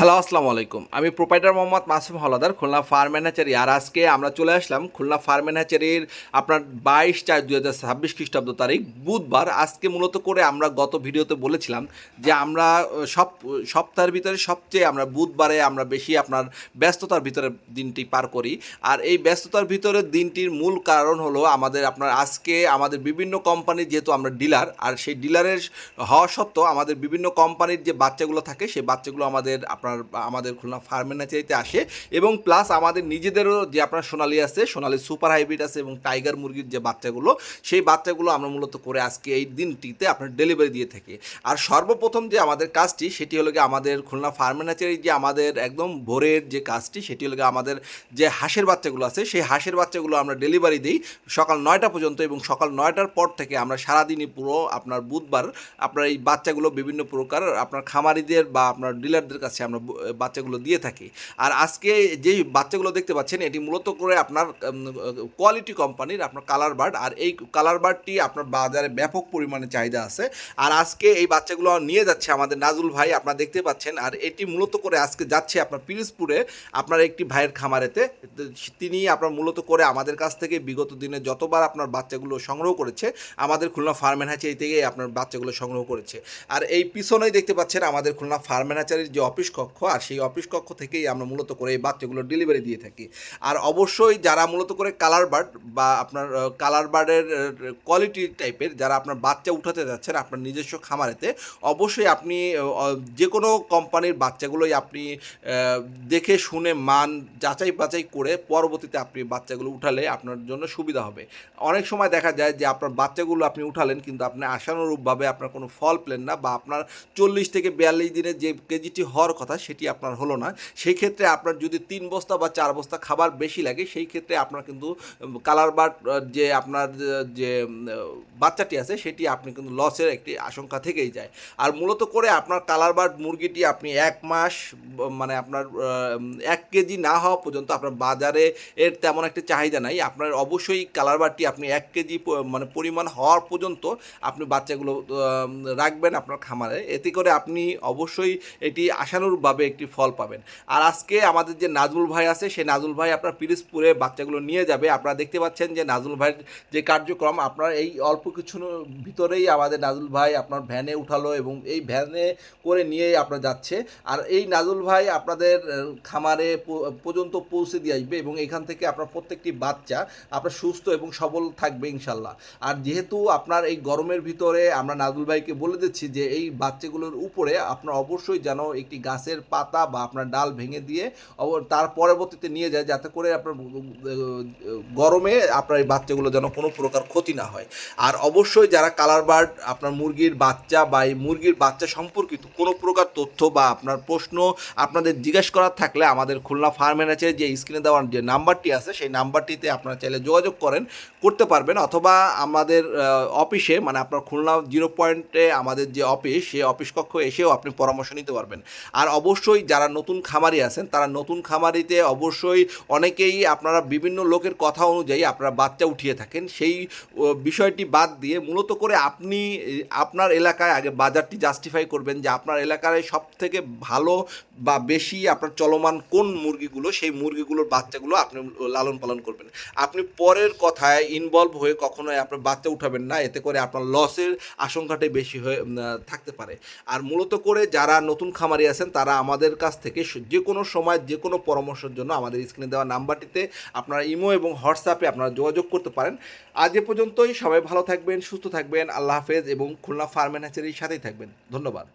Hello, আসসালামু আলাইকুম। আমি proprietor Mohammad Masum Haldar, Khulna farm and hatchery. আর আজকে আমরা চলে আসলাম খুলনা ফার্ম অ্যান্ড হ্যাচারির আপনার 22/4/2026 খ্রিস্টাব্দ তারিখ বুধবার। আজকে মূলত করে আমরা গত ভিডিওতে বলেছিলাম যে আমরা সপ্তাহের ভিতরে সবচেয়ে আমরা বুধবারে আমরা বেশি আপনার ব্যস্ততার ভিতরে দিনটি পার করি। আর এই ব্যস্ততার ভিতরে দিনটির মূল কারণ হলো আপনার আজকে আমাদের বিভিন্ন কোম্পানির, যেহেতু আমরা ডিলার, আর সেই ডিলারের হওয়া সত্ত্বেও আমাদের বিভিন্ন কোম্পানির যে বাচ্চাগুলো থাকে সেই বাচ্চাগুলো আমাদের খুলনা ফার্মের ন্যাচারিতে আসে। এবং প্লাস আমাদের নিজেদেরও যে আপনার সোনালি আছে, সোনালি সুপার হাইব্রিড আছে এবং টাইগার মুরগির যে বাচ্চাগুলো, সেই বাচ্চাগুলো আমরা মূলত করে আজকে এই দিনটিতে আপনার ডেলিভারি দিয়ে থাকি। আর সর্বপ্রথম যে আমাদের কাজটি সেটি হলো গিয়ে আমাদের খুলনা ফার্মের ন্যাচারি যে আমাদের একদম ভোরের যে কাজটি সেটি হলো গিয়ে আমাদের যে হাঁসের বাচ্চাগুলো আছে সেই হাঁসের বাচ্চাগুলো আমরা ডেলিভারি দিই সকাল 9টা পর্যন্ত। এবং সকাল 9টার পর থেকে আমরা সারাদিনই পুরো আপনার বুধবার আপনার এই বাচ্চাগুলো বিভিন্ন প্রকার আপনার খামারিদের বা আপনার ডিলারদের কাছে আমরা বাচ্চাগুলো দিয়ে থাকি। আর আজকে যেই বাচ্চাগুলো দেখতে পাচ্ছেন এটি মূলত করে আপনার কোয়ালিটি কোম্পানির আপনার কালার বার্ড। আর এই কালার বার্ডটি আপনার বাজারে ব্যাপক পরিমাণে চাহিদা আছে। আর আজকে এই বাচ্চাগুলো নিয়ে যাচ্ছে আমাদের নাজুল ভাই, আপনারা দেখতে পাচ্ছেন। আর এটি মূলত করে আজকে যাচ্ছে আপনার পিরোজপুরে আপনার একটি ভাইয়ের খামারেতে। তিনি আপনার মূলত করে আমাদের কাছ থেকে বিগত দিনে যতবার আপনার বাচ্চাগুলো সংগ্রহ করেছে আমাদের খুলনা ফার্ম অ্যান্ড হ্যাচারি থেকে আপনার বাচ্চাগুলো সংগ্রহ করেছে। আর এই পিছনেই দেখতে পাচ্ছেন আমাদের খুলনা ফার্ম অ্যান্ড হ্যাচারির যে অফিস কক্ষ, আর সেই অফিস কক্ষ থেকেই আমরা মূলত করে এই বাচ্চাগুলো ডেলিভারি দিয়ে থাকি। আর অবশ্যই যারা মূলত করে কালার বার্ড বা আপনার কালার বার্ডের কোয়ালিটি টাইপের যারা আপনার বাচ্চা উঠাতে যাচ্ছেন আপনার নিজস্ব খামারেতে, অবশ্যই আপনি যে কোনো কোম্পানির বাচ্চাগুলোই আপনি দেখে শুনে মান যাচাই বাছাই করে পরবর্তীতে আপনি বাচ্চাগুলো উঠালে আপনার জন্য সুবিধা হবে। অনেক সময় দেখা যায় যে আপনার বাচ্চাগুলো আপনি উঠালেন কিন্তু আপনি আশানুরূপভাবে আপনার কোনো ফল পেলেন না, বা আপনার 40 থেকে 42 দিনের যে কেজিটি হওয়ার কথা সেটি আপনার হলো না। সেই ক্ষেত্রে আপনার যদি 3 বস্তা বা 4 বস্তা খাবার বেশি লাগে, সেই ক্ষেত্রে আপনার কিন্তু কালার বার্ড যে আপনার যে বাচ্চাটি আছে সেটি আপনি কিন্তু লসের একটি আশঙ্কা থেকেই যায়। আর মূলত করে আপনার কালার বার্ড মুরগিটি আপনি 1 মাস মানে আপনার 1 কেজি না হওয়া পর্যন্ত আপনার বাজারে এর তেমন একটা চাহিদা নাই। আপনার অবশ্যই কালার বার্ডটি আপনি 1 কেজি মানে পরিমাণ হওয়ার পর্যন্ত আপনি বাচ্চাগুলো রাখবেন আপনার খামারে। এতে করে আপনি অবশ্যই এটি আশানুরূপভাবে একটি ফল পাবেন। আর আজকে আমাদের যে নাজমুল ভাই আছে সেই নাজমুল ভাই আপনার পিরোজপুরে বাচ্চাগুলো নিয়ে যাবে। আপনারা দেখতে পাচ্ছেন যে নাজমুল ভাইয়ের যে কার্যক্রম, আপনার এই অল্প কিছুর ভিতরেই আমাদের নাজমুল ভাই আপনার ভ্যানে উঠালো এবং এই ভ্যানে করে নিয়েই আপনার যাচ্ছে। আর এই নাজমুল ভাই আপনাদের খামারে পর্যন্ত পৌঁছে দিয়ে আসবে এবং এখান থেকে আপনার প্রত্যেকটি বাচ্চা আপনার সুস্থ এবং সবল থাকবে ইনশাল্লাহ। আর যেহেতু আপনার এই গরমের ভিতরে আমরা নাজমুল ভাইকে বলে দিচ্ছি যে এই বাচ্চাগুলোর উপরে আপনার অবশ্যই যেন একটি গাছের পাতা বা আপনার ডাল ভেঙে দিয়ে তার পরবর্তীতে নিয়ে যায়, যাতে করে আপনার গরমে আপনার এই বাচ্চাগুলো যেন কোনো প্রকার ক্ষতি না হয়। আর অবশ্যই যারা কালার বার্ড আপনার মুরগির বাচ্চা বা এই মুরগির বাচ্চা সম্পর্কিত কোনো প্রকার তথ্য বা আপনার প্রশ্ন আপনাদের জিজ্ঞেস করার থাকলে আমাদের খুলনা ফার্ম অ্যান্ড হ্যাচারি যে স্ক্রিনে দেওয়ার যে নাম্বারটি আছে সেই নাম্বারটিতে আপনারা চাইলে যোগাযোগ করতে পারবেন, অথবা আমাদের অফিসে মানে আপনার খুলনা 0 পয়েন্টে আমাদের যে অফিস সেই অফিস কক্ষ এসেও আপনি পরামর্শ নিতে পারবেন। আর অবশ্যই যারা নতুন খামারি আছেন তারা নতুন খামারিতে অবশ্যই অনেকেই আপনারা বিভিন্ন লোকের কথা অনুযায়ী আপনারা বাচ্চা উঠিয়ে থাকেন। সেই বিষয়টি বাদ দিয়ে মূলত করে আপনি আপনার এলাকায় আগে বাজারটি জাস্টিফাই করবেন যে আপনার এলাকায় সব থেকে ভালো বা বেশি আপনার চলমান কোন মুরগিগুলো, সেই মুরগিগুলোর বাচ্চাগুলো আপনি লালন পালন করবেন। আপনি পরের কথায় ইনভলভ হয়ে কখনোই আপনার বাচ্চা উঠাবেন না, এতে করে আপনার লসের আশঙ্কাটাই বেশি হয়ে থাকতে পারে। আর মূলত করে যারা নতুন খামারি আছেন তারা আমাদের কাছ থেকে যে কোনো সময় যে কোনো পরামর্শের জন্য আমাদের স্ক্রিনে দেওয়া নাম্বারটিতে আপনারা ইমো এবং হোয়াটসঅ্যাপে আপনারা যোগাযোগ করতে পারেন। আজ এ পর্যন্তই, সবাই ভালো থাকবেন, সুস্থ থাকবেন, আল্লাহ হাফেজ এবং খুলনা ফার্ম অ্যান্ড হ্যাচারির সাথেই থাকবেন। ধন্যবাদ।